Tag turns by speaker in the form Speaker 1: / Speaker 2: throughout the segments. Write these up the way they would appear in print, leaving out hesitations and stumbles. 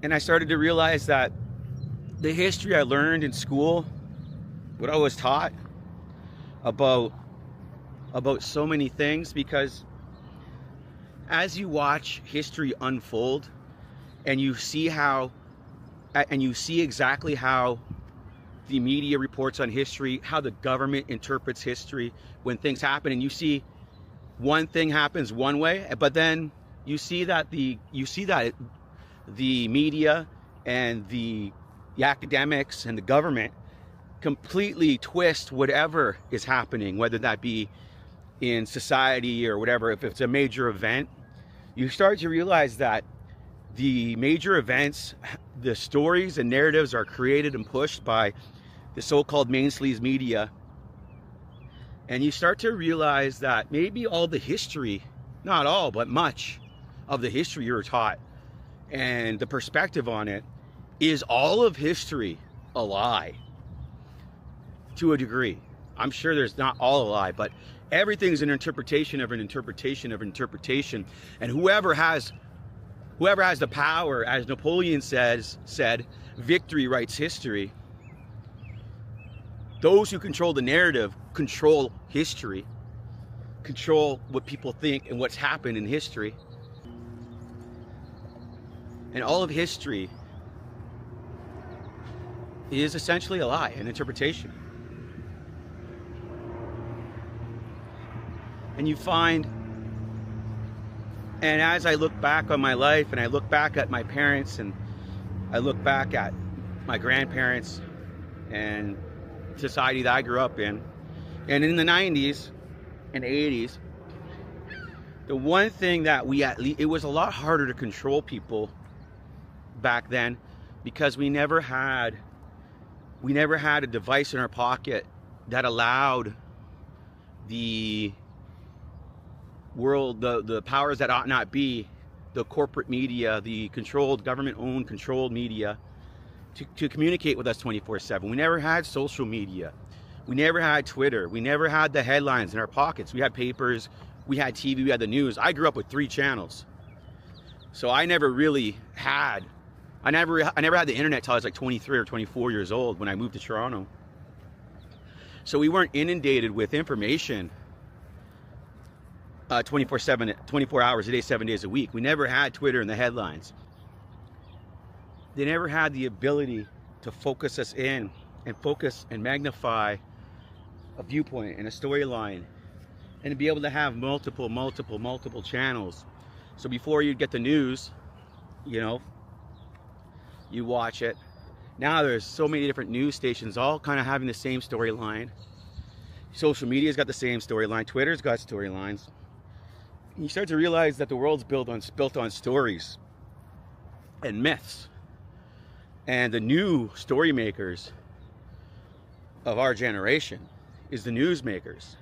Speaker 1: And I started to realize that the history I learned in school, what I was taught about so many things, because as you watch history unfold and you see exactly how the media reports on history, how the government interprets history when things happen, and you see one thing happens one way, but then you see that the media and the academics and the government completely twist whatever is happening, whether that be in society or whatever. If it's a major event, you start to realize that the major events, the stories and narratives are created and pushed by the so-called mainstream media. And you start to realize that maybe all the history, not all, but much of the history you're taught and the perspective on it, is all of history a lie to a degree. I'm sure there's not all a lie, but everything's an interpretation of an interpretation of an interpretation. And whoever has the power, as Napoleon said, victory writes history. Those who control the narrative control history, control what people think and what's happened in history. And all of history is essentially a lie, an interpretation. And you find, and as I look back on my life, and I look back at my parents, and I look back at my grandparents and society that I grew up in, and in the 90s and 80s, the one thing that it was a lot harder to control people back then, because we never had a device in our pocket that allowed the world, the powers that ought not be, the corporate media, the controlled, government-owned, controlled media, to communicate with us 24/7. We never had social media. We never had Twitter. We never had the headlines in our pockets. We had papers, we had TV, we had the news. I grew up with 3 channels. So I never really had, I never had the internet till I was like 23 or 24 years old when I moved to Toronto. So we weren't inundated with information 24/7, 24 hours a day, 7 days a week. We never had Twitter and the headlines. They never had the ability to focus us in and focus and magnify a viewpoint and a storyline, and to be able to have multiple channels. So before you'd get the news, you watch it. Now there's so many different news stations all kind of having the same storyline. Social media's got the same storyline. Twitter's got storylines. You start to realize that the world's built on stories and myths. And the new story makers of our generation is the news makers,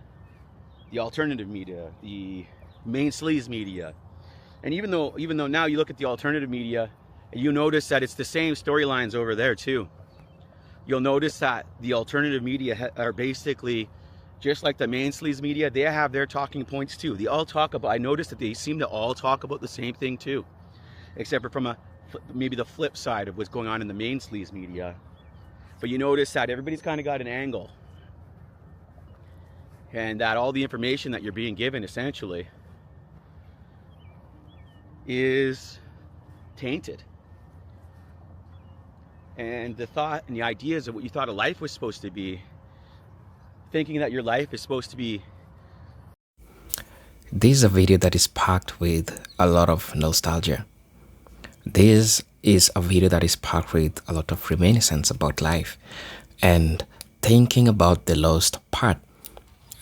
Speaker 1: the alternative media, the mainstream media. And even though now you look at the alternative media, and you notice that it's the same storylines over there too. You'll notice that the alternative media are basically just like the mainstream media. They have their talking points too. They all talk about, I noticed that they seem to all talk about the same thing too, except for from maybe the flip side of what's going on in the mainstream media. But you notice that everybody's kind of got an angle, and that all the information that you're being given essentially is tainted. And the thought and the ideas of what you thought a life was supposed to be, thinking that your life is supposed to be.
Speaker 2: This is a video that is packed with a lot of nostalgia. This is a video that is packed with a lot of reminiscence about life and thinking about the lost part.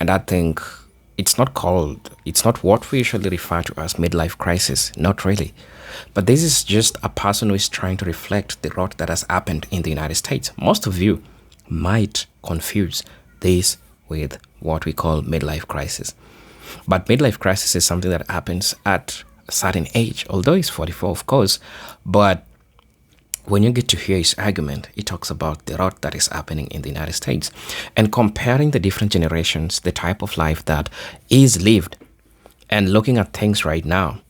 Speaker 2: And I think it's not what we usually refer to as midlife crisis, not really. But this is just a person who is trying to reflect the rot that has happened in the United States. Most of you might confuse this with what we call midlife crisis. But midlife crisis is something that happens at a certain age, although he's 44, of course. But when you get to hear his argument, he talks about the rot that is happening in the United States and comparing the different generations, the type of life that is lived, and looking at things right now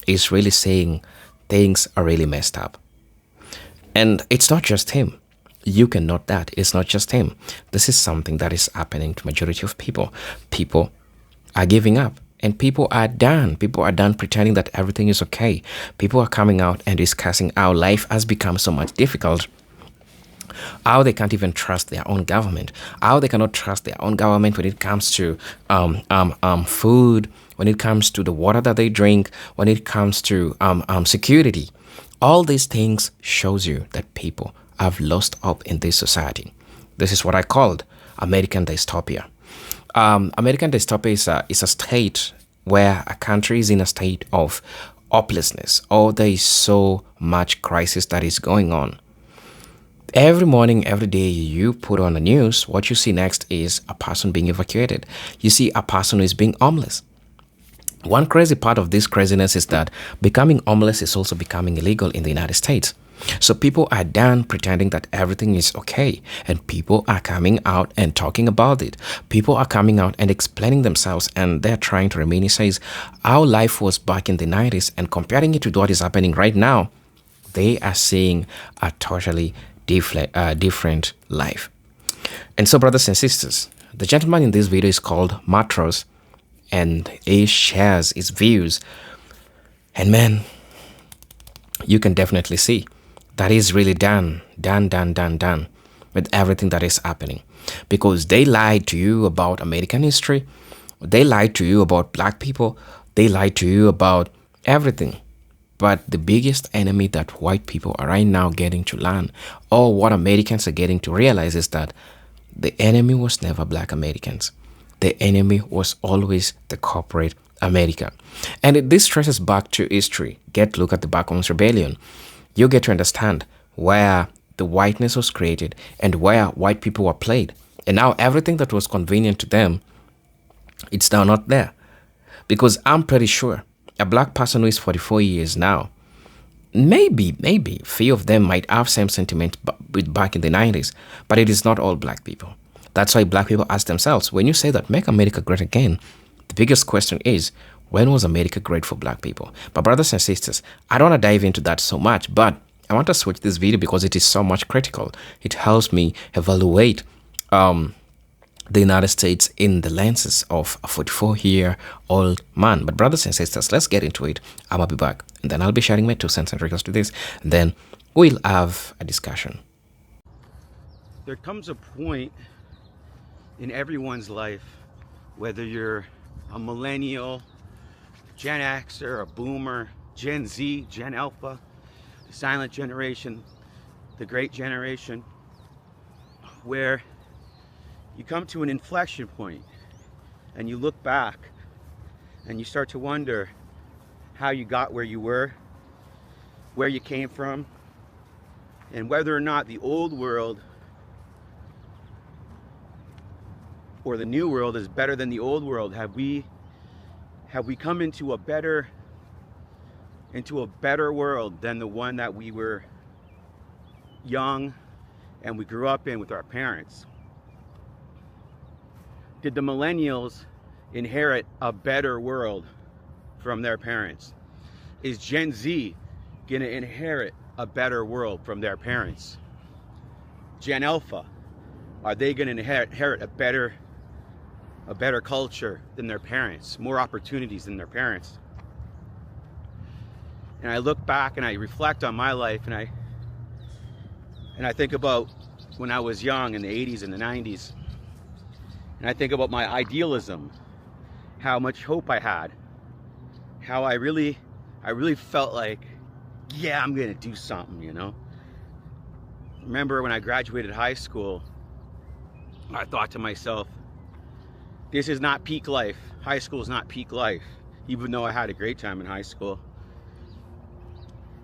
Speaker 2: is really saying things are really messed up. And it's not just him. You can note that it's not just him. This is something that is happening to majority of people. People are giving up, and people are done. People are done pretending that everything is okay. People are coming out and discussing how life has become so much difficult, how they can't even trust their own government, how they cannot trust their own government when it comes to food, when it comes to the water that they drink, when it comes to security. All these things shows you that people have lost hope in this society. This is what I called American dystopia. American dystopia is a state where a country is in a state of hopelessness, or there is so much crisis that is going on. Every morning, every day you put on the news, what you see next is a person being evacuated. You see a person who is being homeless. One crazy part of this craziness is that becoming homeless is also becoming illegal in the United States. So people are done pretending that everything is okay, and people are coming out and talking about it. People are coming out and explaining themselves, and they're trying to reminisce how life was back in the 90s and comparing it to what is happening right now. They are seeing a totally different life. And so, brothers and sisters, the gentleman in this video is called Matros, and he shares his views. And man, you can definitely see that is really done with everything that is happening, because they lied to you about American history. They lied to you about black people. They lied to you about everything. But the biggest enemy that white people are right now getting to learn, or what Americans are getting to realize, is that the enemy was never black Americans. The enemy was always the corporate America. And this traces back to history. Look at the Black Arms Rebellion. You get to understand where the whiteness was created and where white people were played. And now everything that was convenient to them, it's now not there. Because I'm pretty sure a black person who is 44 years now, maybe few of them might have same sentiment with back in the 90s, but it is not all black people. That's why black people ask themselves, when you say that make America great again, the biggest question is, when was America great for black people? But brothers and sisters, I don't want to dive into that so much, but I want to switch this video because it is so much critical. It helps me evaluate the United States in the lenses of a 44-year-old man. But brothers and sisters, let's get into it. I'm going to be back, and then I'll be sharing my 2 cents in regards to this, and then we'll have a discussion.
Speaker 1: There comes a point in everyone's life, whether you're a millennial, Gen Xer, a boomer, Gen Z, Gen Alpha, the silent generation, the great generation, where you come to an inflection point and you look back and you start to wonder how you got where you were, where you came from, and whether or not the old world or the new world is better than the old world. Have we come into a better world than the one that we were young and we grew up in with our parents? Did the millennials inherit a better world from their parents? Is Gen Z gonna inherit a better world from their parents? Gen Alpha, are they gonna inherit a better culture than their parents, more opportunities than their parents? And I look back and I reflect on my life, and I think about when I was young in the 80s and the 90s, and I think about my idealism, how much hope I had, how I really felt like, yeah, I'm gonna do something, you know. Remember when I graduated high school, I thought to myself, this is not peak life. High school is not peak life, even though I had a great time in high school.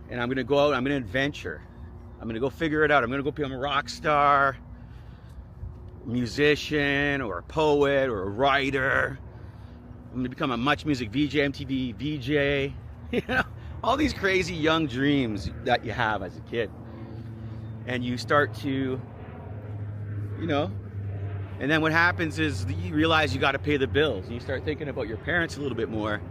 Speaker 1: And I'm gonna go out, I'm gonna adventure. I'm gonna go figure it out. I'm gonna go become a rock star, musician, or a poet, or a writer. I'm gonna become a Much Music VJ, MTV VJ. You know, all these crazy young dreams that you have as a kid. And you start to, you know, and then what happens is you realize you got to pay the bills. And you start thinking about your parents a little bit more.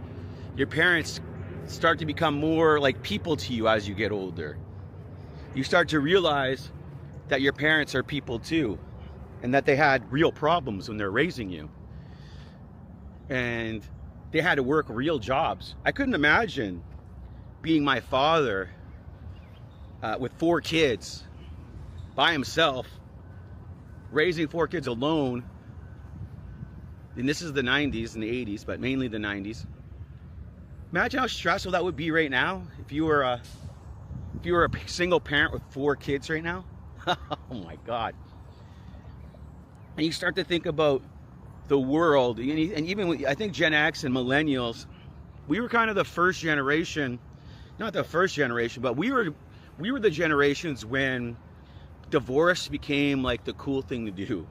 Speaker 1: Your parents start to become more like people to you as you get older. you start to realize that your parents are people too, and that they had real problems when they're raising you. And they had to work real jobs. I couldn't imagine being my father with 4 kids by himself, raising 4 kids alone. And this is the 90s and the 80s, but mainly the 90s. Imagine how stressful that would be right now if you were a single parent with 4 kids right now. Oh my God. And you start to think about the world, and even I think Gen X and millennials, we were kind of the first generation, not the first generation, but we were the generations when divorce became like the cool thing to do,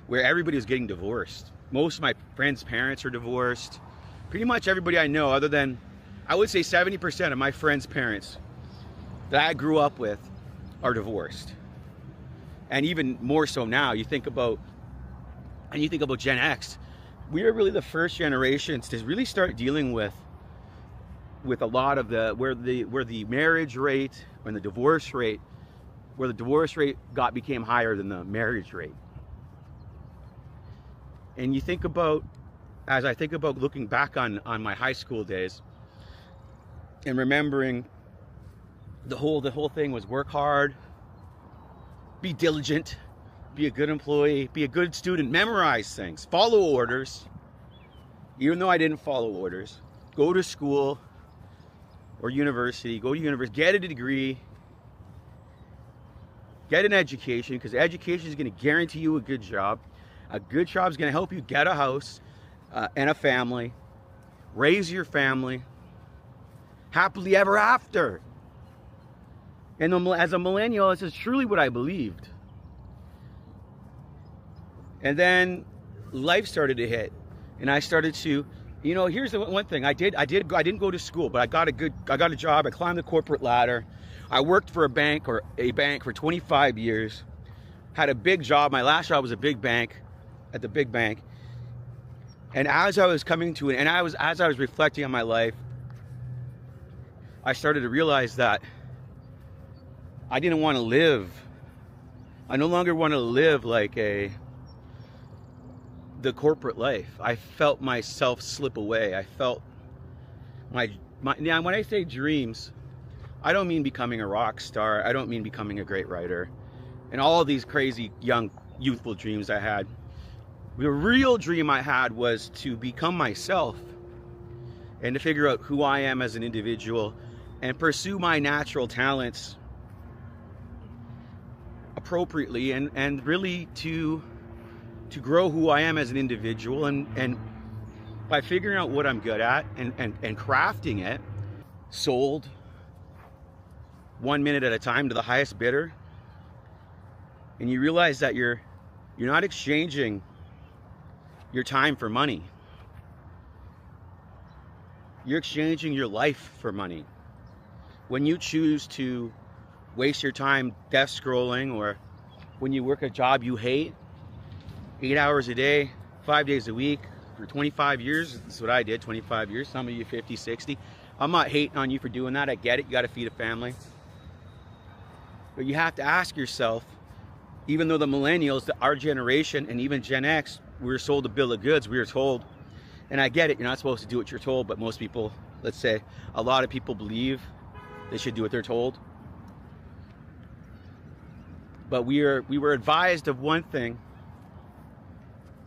Speaker 1: where everybody was getting divorced. Most of my friends' parents are divorced. Pretty much everybody I know, other than, I would say 70% of my friends' parents that I grew up with are divorced. And even more so now, you think about Gen X, we are really the first generations to really start dealing with a lot of where the marriage rate and the divorce rate, became higher than the marriage rate. And you think about, as I think about looking back on my high school days and remembering the whole thing was work hard, be diligent, be a good employee, be a good student, memorize things, follow orders. Even though I didn't follow orders, go to school or university, get a degree, get an education, because education is going to guarantee you a good job. A good job is going to help you get a house and a family, raise your family, happily ever after. And as a millennial, this is truly what I believed. And then life started to hit, and I started to, here's the one thing I didn't go to school, but I got a job. I climbed the corporate ladder. I worked for a bank for 25 years. Had a big job. My last job was at the big bank. And as I was coming to it, and as I was reflecting on my life, I started to realize that I didn't want to live. I no longer want to live like the corporate life. I felt myself slip away. I felt now when I say dreams, I don't mean becoming a rock star. I don't mean becoming a great writer and all of these crazy young youthful dreams I had. The real dream I had was to become myself and to figure out who I am as an individual and pursue my natural talents appropriately and really to grow who I am as an individual, and by figuring out what I'm good at and crafting it, sold 1 minute at a time to the highest bidder. And you realize that you're not exchanging your time for money. You're exchanging your life for money. When you choose to waste your time desk scrolling, or when you work a job you hate, 8 hours a day, 5 days a week, for 25 years. That's what I did, 25 years. Some of you 50, 60. I'm not hating on you for doing that. I get it. You got to feed a family. But you have to ask yourself, even though the millennials, our generation, and even Gen X, we were sold a bill of goods. We were told, and I get it, you're not supposed to do what you're told, but most people, let's say, a lot of people believe they should do what they're told. But we were advised of one thing,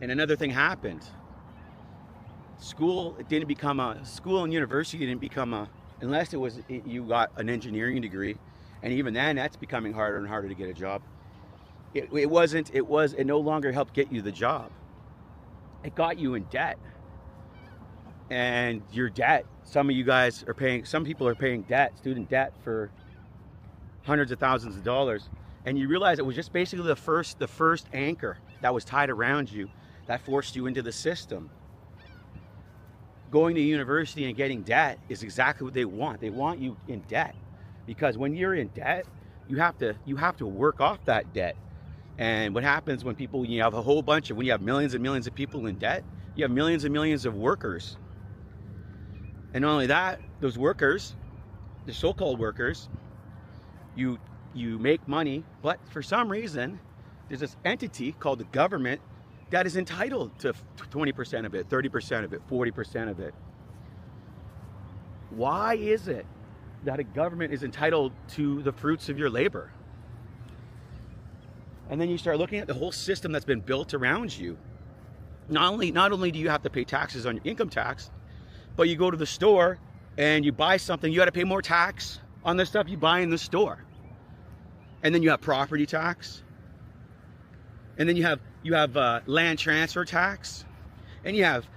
Speaker 1: and another thing happened. School and university didn't become unless you got an engineering degree, and even then that's becoming harder and harder to get a job. It no longer helped get you the job. It got you in debt. And your debt, some people are paying student debt for hundreds of thousands of dollars. And you realize it was just basically the first anchor that was tied around you that forced you into the system. Going to university and getting debt is exactly what they want. They want you in debt, because when you're in debt, you have to work off that debt. And what happens when you have when you have millions and millions of people in debt, you have millions and millions of workers. And not only that, those workers, the so-called workers, you you make money, but for some reason, there's this entity called the government that is entitled to 20% of it, 30% of it, 40% of it. Why is it that a government is entitled to the fruits of your labor? And then you start looking at the whole system that's been built around you. Not only do you have to pay taxes on your income tax, but you go to the store and you buy something, you got to pay more tax on the stuff you buy in the store. And then you have property tax. And then you have land transfer tax. And you have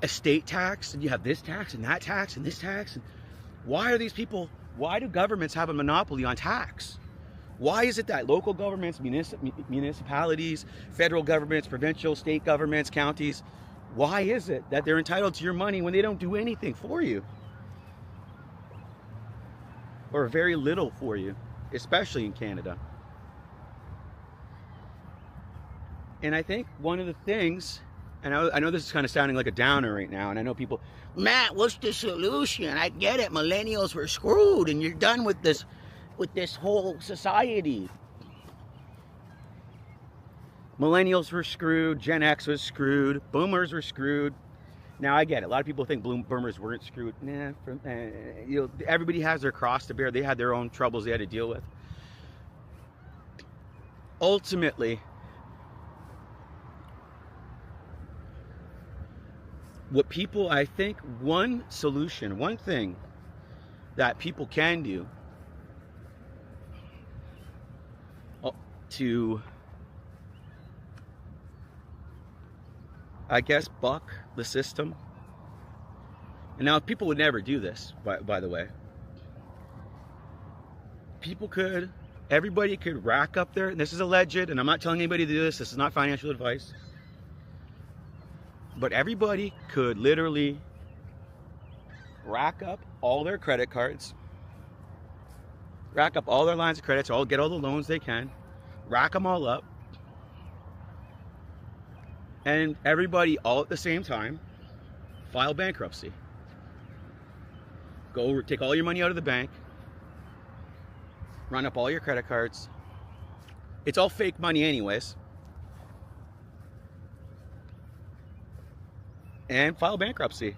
Speaker 1: estate tax, and you have this tax and that tax and this tax. And why do governments have a monopoly on tax? Why is it that local governments, municipalities, federal governments, provincial, state governments, counties, why is it that they're entitled to your money when they don't do anything for you? Or very little for you, especially in Canada. And I think one of the things, and I know this is kind of sounding like a downer right now, and I know people, Matt, what's the solution? I get it, millennials were screwed, and you're done with this whole society. Millennials were screwed, Gen X was screwed, boomers were screwed. Now I get it. A lot of people think boomers weren't screwed. Nah, everybody has their cross to bear. They had their own troubles they had to deal with. Ultimately, I think one solution, one thing that people can do to, I guess, buck the system. And now people would never do this, by the way. Everybody could rack up their, and this is alleged, and I'm not telling anybody to do this is not financial advice, but everybody could literally rack up all their credit cards, rack up all their lines of credit, so get all the loans they can, rack them all up, and everybody all at the same time file bankruptcy. Go take all your money out of the bank, run up all your credit cards. It's all fake money anyways. And file bankruptcy.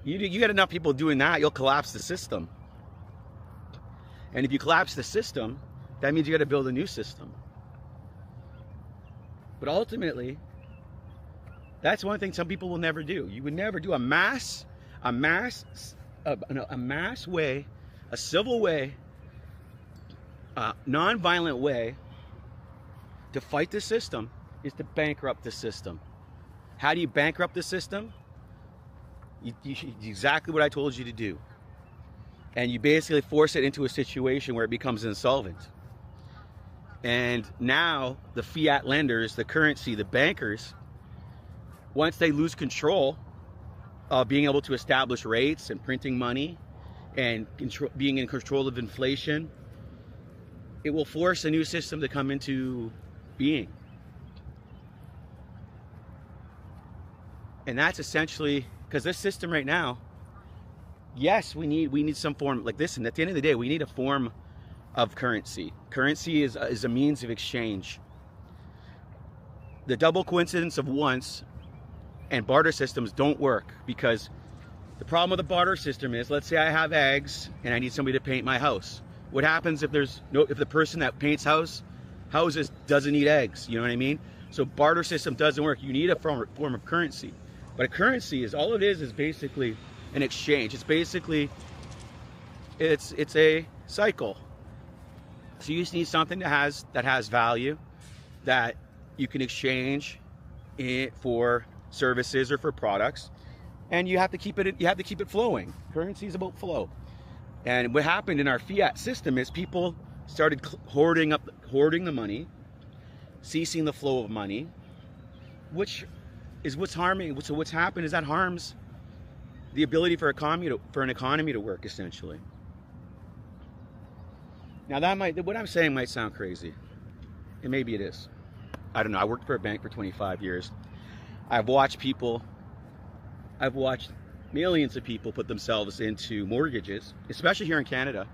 Speaker 1: You get enough people doing that, you'll collapse the system. And if you collapse the system, that means you got to build a new system. But ultimately, that's one thing some people will never do. You would never do a mass way, a civil way, a non-violent way to fight the system is to bankrupt the system. How do you bankrupt the system? You exactly what I told you to do. And you basically force it into a situation where it becomes insolvent. And now the fiat lenders, the currency, the bankers, once they lose control of being able to establish rates and printing money and being in control of inflation, it will force a new system to come into being. And that's essentially, because this system right now, yes, we need some form, like this, and at the end of the day, we need a form of currency. Currency is a means of exchange. The double coincidence of once and barter systems don't work, because the problem with the barter system is, let's say I have eggs and I need somebody to paint my house. What happens if if the person that paints houses doesn't need eggs? You know what I mean? So barter system doesn't work. You need a form of currency. But a currency is, all it is basically an exchange. It's basically, it's a cycle. So you just need something that has value, that you can exchange it for services or for products, and you have to keep it flowing. Currency is about flow. And what happened in our fiat system is people started hoarding the money, ceasing the flow of money, which is what's harming. So what's happened is that harms the ability for an economy to work, essentially. Now what I'm saying might sound crazy, and maybe it is. I don't know. I worked for a bank for 25 years. I've watched millions of people put themselves into mortgages, especially here in Canada.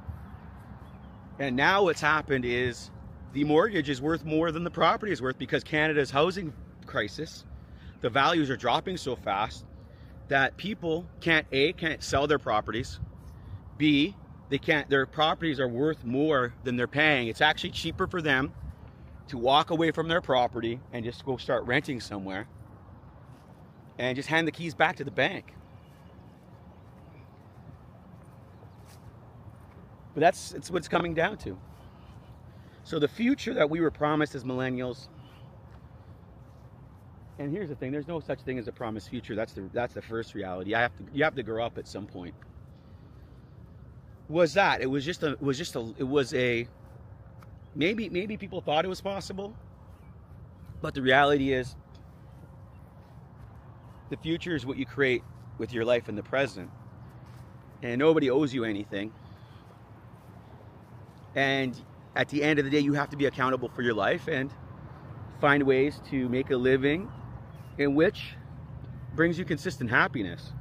Speaker 1: And now what's happened is the mortgage is worth more than the property is worth, because Canada's housing crisis, the values are dropping so fast that people can't sell their properties. B, their properties are worth more than they're paying. It's actually cheaper for them to walk away from their property and just go start renting somewhere and just hand the keys back to the bank. But it's what it's coming down to. So the future that we were promised as millennials, and here's the thing, there's no such thing as a promised future. That's the first reality. You have to grow up at some point. Was that it was a maybe people thought it was possible, but the reality is the future is what you create with your life in the present, and nobody owes you anything. And at the end of the day, you have to be accountable for your life and find ways to make a living in which brings you consistent happiness.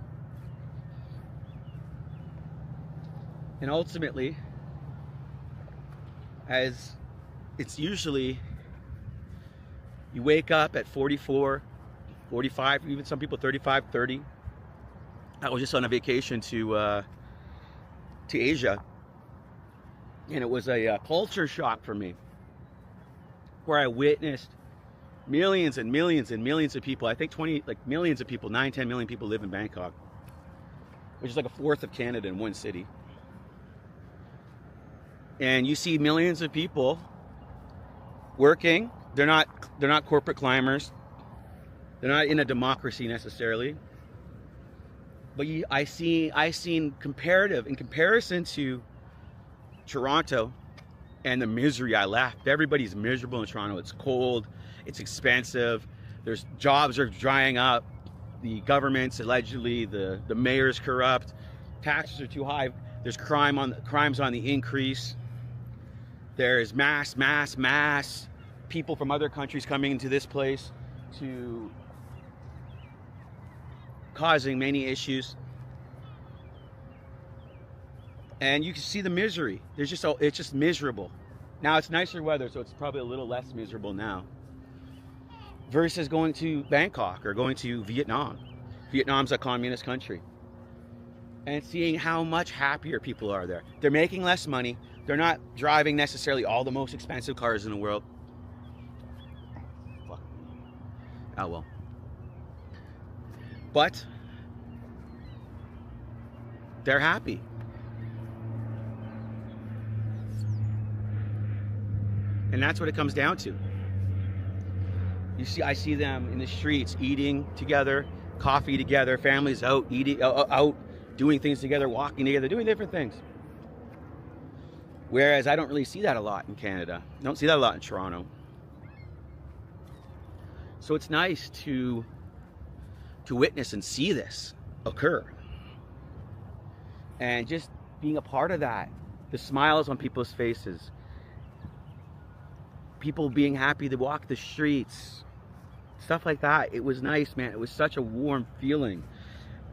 Speaker 1: And ultimately, as it's usually, you wake up at 44, 45, even some people 35, 30. I was just on a vacation to Asia, and it was a culture shock for me, where I witnessed millions and millions and millions of people. I think millions of people, 9-10 million people live in Bangkok, which is like a fourth of Canada in one city. And you see millions of people working. They're not corporate climbers. They're not in a democracy necessarily. But I seen in comparison to Toronto and the misery I left. Everybody's miserable in Toronto. It's cold, it's expensive, there's jobs are drying up, the government's allegedly, the mayor's corrupt, taxes are too high, there's crimes on the increase, there's mass people from other countries coming into this place to causing many issues. And you can see the misery. It's just miserable. Now it's nicer weather, so it's probably a little less miserable now. Versus going to Bangkok or going to Vietnam. Vietnam's a communist country. And seeing how much happier people are there. They're making less money. They're not driving necessarily all the most expensive cars in the world. Fuck. Oh well. But they're happy. And that's what it comes down to. I see them in the streets eating together, coffee together, families out eating, out doing things together, walking together, doing different things. Whereas I don't really see that a lot in Canada. I don't see that a lot in Toronto. So it's nice to witness and see this occur. And just being a part of that, the smiles on people's faces, people being happy to walk the streets, stuff like that. It was nice, man. It was such a warm feeling.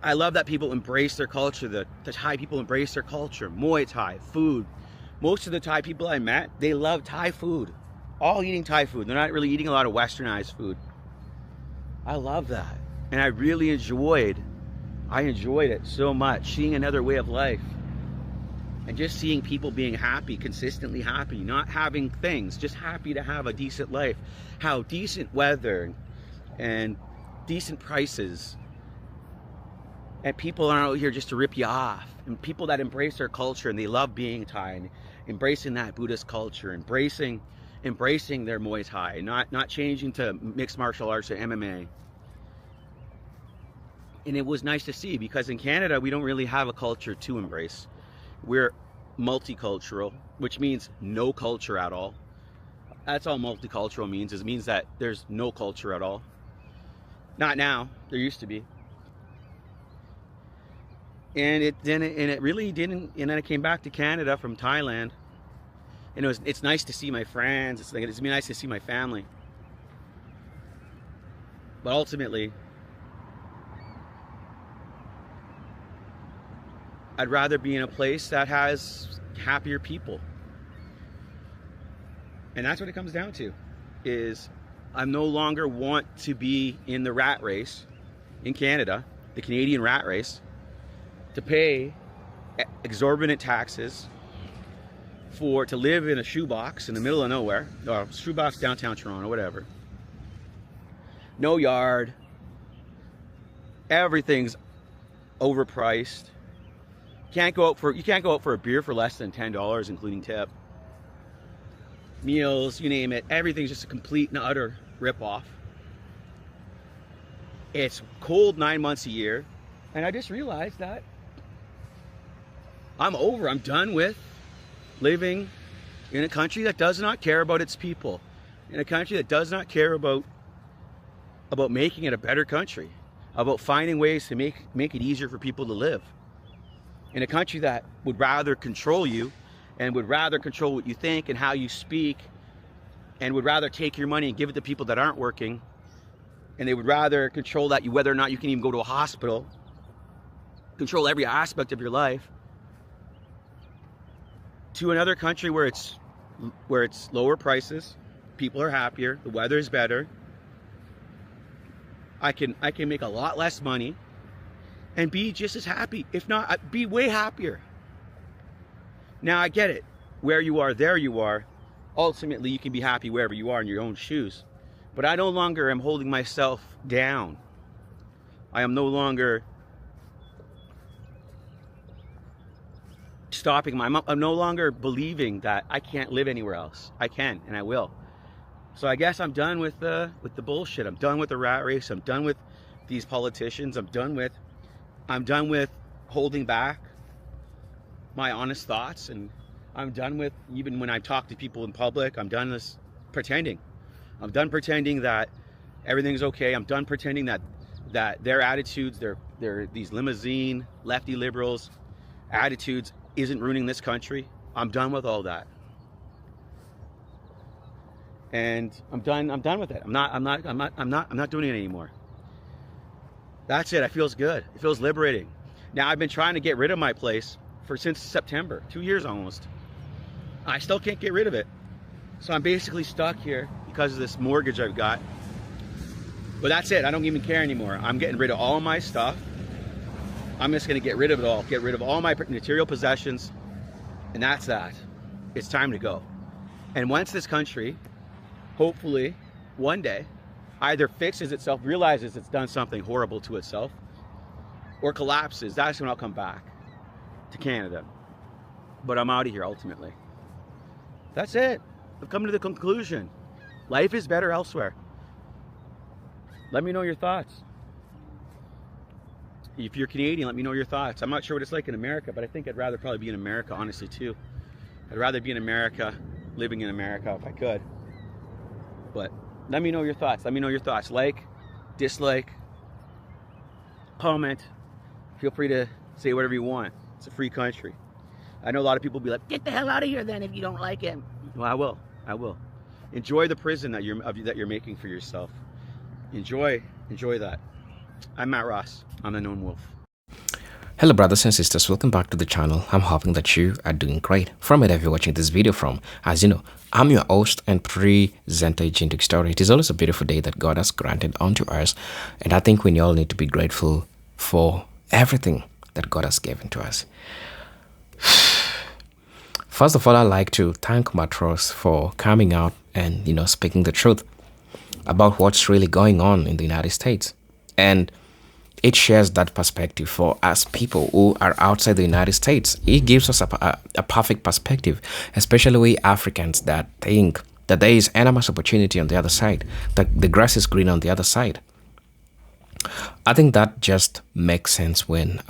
Speaker 1: I love that people embrace their culture. The Thai people embrace their culture. Muay Thai, food. Most of the Thai people I met, they love Thai food. All eating Thai food. They're not really eating a lot of westernized food. I love that. And I really enjoyed it so much, seeing another way of life. And just seeing people being happy, consistently happy, not having things, just happy to have a decent life. How decent weather and decent prices. And people aren't out here just to rip you off. And people that embrace their culture and they love being Thai and embracing that Buddhist culture, embracing their Muay Thai, not changing to mixed martial arts or MMA. And it was nice to see, because in Canada we don't really have a culture to embrace. We're multicultural, which means no culture at all. That's all multicultural means. It means that there's no culture at all. Not now. There used to be. And it really didn't. And then I came back to Canada from Thailand, and it's nice to see my friends. It's nice to see my family. But ultimately, I'd rather be in a place that has happier people. And that's what it comes down to, is I no longer want to be in the rat race in Canada, the Canadian rat race, to pay exorbitant taxes to live in a shoebox in the middle of nowhere, or shoebox downtown Toronto, whatever. No yard. Everything's overpriced. You can't go out for a beer for less than $10, including tip. Meals, you name it, everything's just a complete and utter rip-off. It's cold 9 months a year, and I just realized that I'm done with living in a country that does not care about its people, in a country that does not care about making it a better country, about finding ways to make it easier for people to live, in a country that would rather control you and would rather control what you think and how you speak, and would rather take your money and give it to people that aren't working, and they would rather control whether or not you can even go to a hospital, control every aspect of your life, to another country where it's lower prices, people are happier, the weather is better, I can make a lot less money and be just as happy, if not be way happier. Now I get it, where you are, there you are. Ultimately, you can be happy wherever you are in your own shoes. But I no longer am holding myself down. I am no longer I'm no longer believing that I can't live anywhere else. I can, and I will. So I guess I'm done with the bullshit. I'm done with the rat race. I'm done with these politicians. I'm done with holding back my honest thoughts, and I'm done with, even when I talk to people in public, I'm done this pretending. I'm done pretending that everything's okay. I'm done pretending that their attitudes, they're these limousine lefty liberals attitudes isn't ruining this country. I'm done with all that. And I'm done with it. I'm not doing it anymore. That's it. It feels good. It feels liberating. Now I've been trying to get rid of my place since September, 2 years almost. I still can't get rid of it. So I'm basically stuck here because of this mortgage I've got. But that's it. I don't even care anymore. I'm getting rid of all my stuff. I'm just going to get rid of it all. Get rid of all my material possessions. And that's that. It's time to go. And once this country, hopefully, one day, either fixes itself, realizes it's done something horrible to itself, or collapses, that's when I'll come back to Canada. But I'm out of here ultimately. That's it. I've come to the conclusion. Life is better elsewhere. Let me know your thoughts. If you're Canadian, let me know your thoughts. I'm not sure what it's like in America, but I think I'd rather probably be in America, honestly, too. I'd rather be in America, living in America if I could. But let me know your thoughts. Let me know your thoughts. Like, dislike, comment. Feel free to say whatever you want. It's a free country. I know a lot of people will be like, get the hell out of here then if you don't like it. Well, I will. Enjoy the prison that you're making for yourself. Enjoy that. I'm Matt Ross. I'm the Known Wolf.
Speaker 2: Hello brothers and sisters, welcome back to the channel. I'm hoping that you are doing great. From wherever you're watching this video from, as you know, I'm your host and presenter, Jintic Story. It is always a beautiful day that God has granted unto us, and I think we all need to be grateful for everything that God has given to us. First of all, I'd like to thank Matros for coming out and speaking the truth about what's really going on in the United States. And it shares that perspective for us people who are outside the United States. It gives us a perfect perspective, especially we Africans that think that there is enormous opportunity on the other side, that the grass is green on the other side. I think that just makes sense when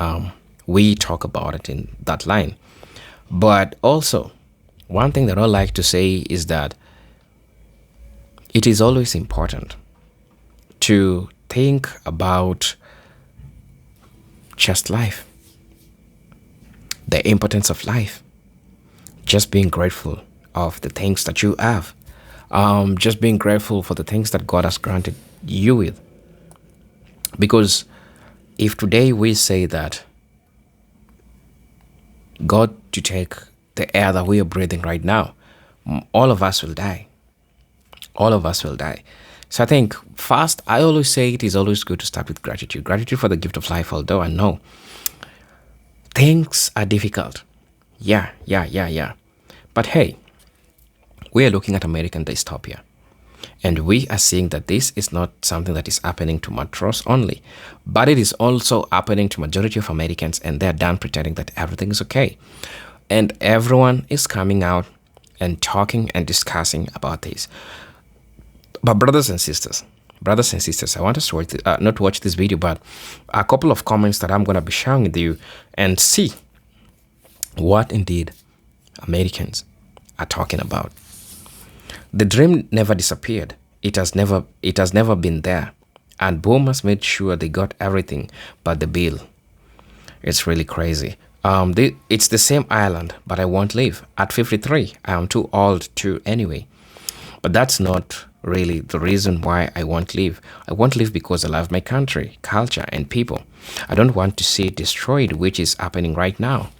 Speaker 2: we talk about it in that line. But also, one thing that I like to say is that it is always important to think about just life, the importance of life, just being grateful of the things that you have, just being grateful for the things that God has granted you with. Because if today we say that God to take the air that we are breathing right now, all of us will die. all of us will die. So I think first, I always say it is always good to start with gratitude. Gratitude for the gift of life, although I know things are difficult. Yeah. But hey, we are looking at American dystopia. And we are seeing that this is not something that is happening to Matros only, but it is also happening to majority of Americans, and they're done pretending that everything is okay. And everyone is coming out and talking and discussing about this. But brothers and sisters, I want us to watch not to watch this video, but a couple of comments that I'm going to be sharing with you and see what indeed Americans are talking about. The dream never disappeared. It has never been there. And boomers made sure they got everything but the bill. It's really crazy. It's the same island, but I won't leave. At 53, I am too old to anyway. But that's not really the reason why I won't leave. I won't leave because I love my country, culture, and people. I don't want to see it destroyed, which is happening right now.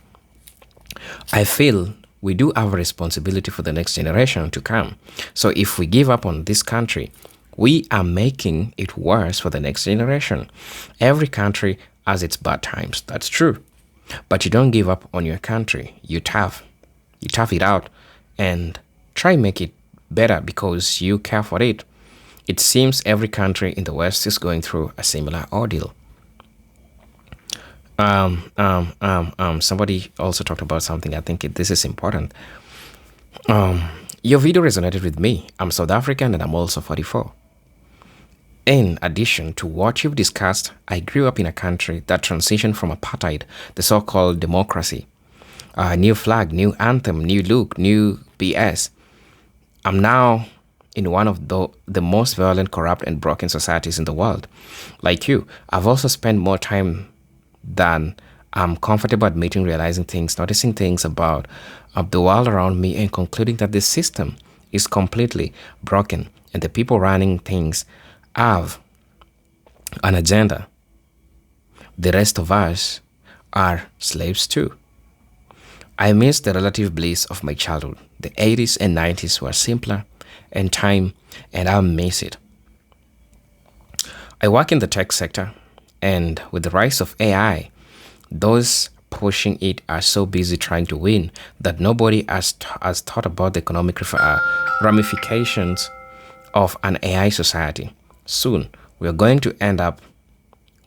Speaker 2: I feel we do have a responsibility for the next generation to come. So if we give up on this country, we are making it worse for the next generation. Every country has its bad times. That's true. But you don't give up on your country. You tough it out and try make it better because you care for it. It seems every country in the West is going through a similar ordeal. Somebody also talked about something. I think this is important. Your video resonated with me. I'm South African and I'm also 44. In addition to what you've discussed, I grew up in a country that transitioned from apartheid, the so-called democracy. New flag, new anthem, new look, new BS. I'm now in one of the most violent, corrupt, and broken societies in the world. Like you, I've also spent more time than I'm comfortable admitting, realizing things, noticing things about the world around me, and concluding that the system is completely broken and the people running things have an agenda. The rest of us are slaves too. I miss the relative bliss of my childhood. The 80s and 90s were simpler in time, and I miss it. I work in the tech sector, and with the rise of AI, those pushing it are so busy trying to win that nobody has thought about the economic ramifications of an AI society. Soon, we are going to end up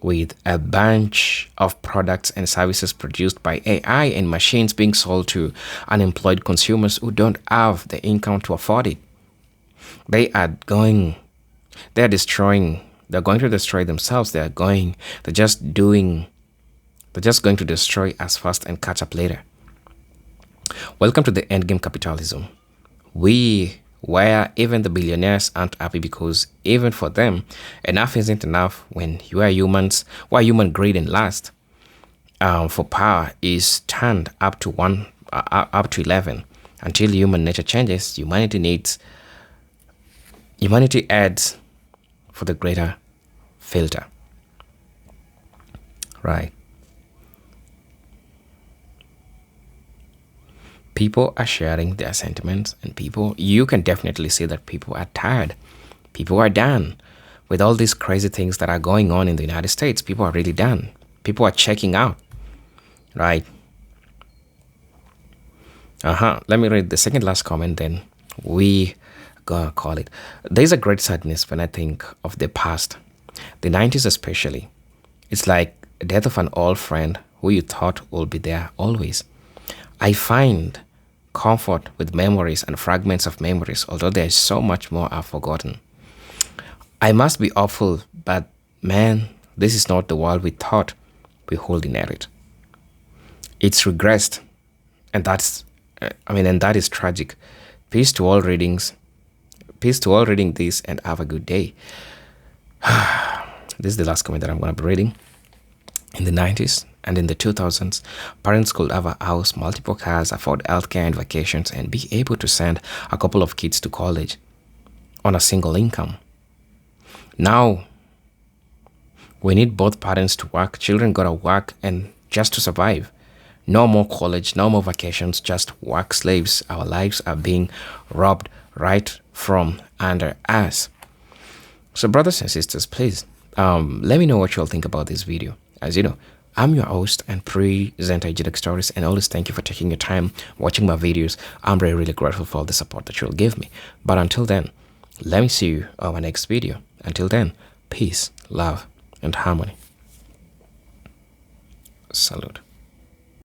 Speaker 2: with a bunch of products and services produced by AI and machines being sold to unemployed consumers who don't have the income to afford it. They're going to destroy themselves. They're just going to destroy us first and catch up later. Welcome to the endgame capitalism. Where even the billionaires aren't happy because even for them, enough isn't enough when you are humans, where human greed and lust for power is turned up to 11. Until human nature changes, humanity adds for the greater filter. Right. People are sharing their sentiments, and you can definitely see that people are tired. People are done with all these crazy things that are going on in the United States. People are really done. People are checking out, right? Let me read the second last comment, then we gonna call it. There's a great sadness when I think of the past, the 90s especially. It's like the death of an old friend who you thought will be there always. I find comfort with memories and fragments of memories, although there is so much more I've forgotten. I must be awful, but man, this is not the world we thought we would inherit. It's regressed, and that is tragic. Peace to all reading this, and have a good day. This is the last comment that I'm going to be reading. In the 90s and in the 2000s, parents could have a house, multiple cars, afford healthcare and vacations, and be able to send a couple of kids to college on a single income. Now, we need both parents to work. Children gotta work and just to survive. No more college, no more vacations, just work slaves. Our lives are being robbed right from under us. So brothers and sisters, please let me know what you all think about this video. As you know, I'm your host and presenter Ejidek Stories, and always thank you for taking your time watching my videos. I'm really grateful for all the support that you'll give me. But until then, let me see you on my next video. Until then, peace, love, and harmony. Salute.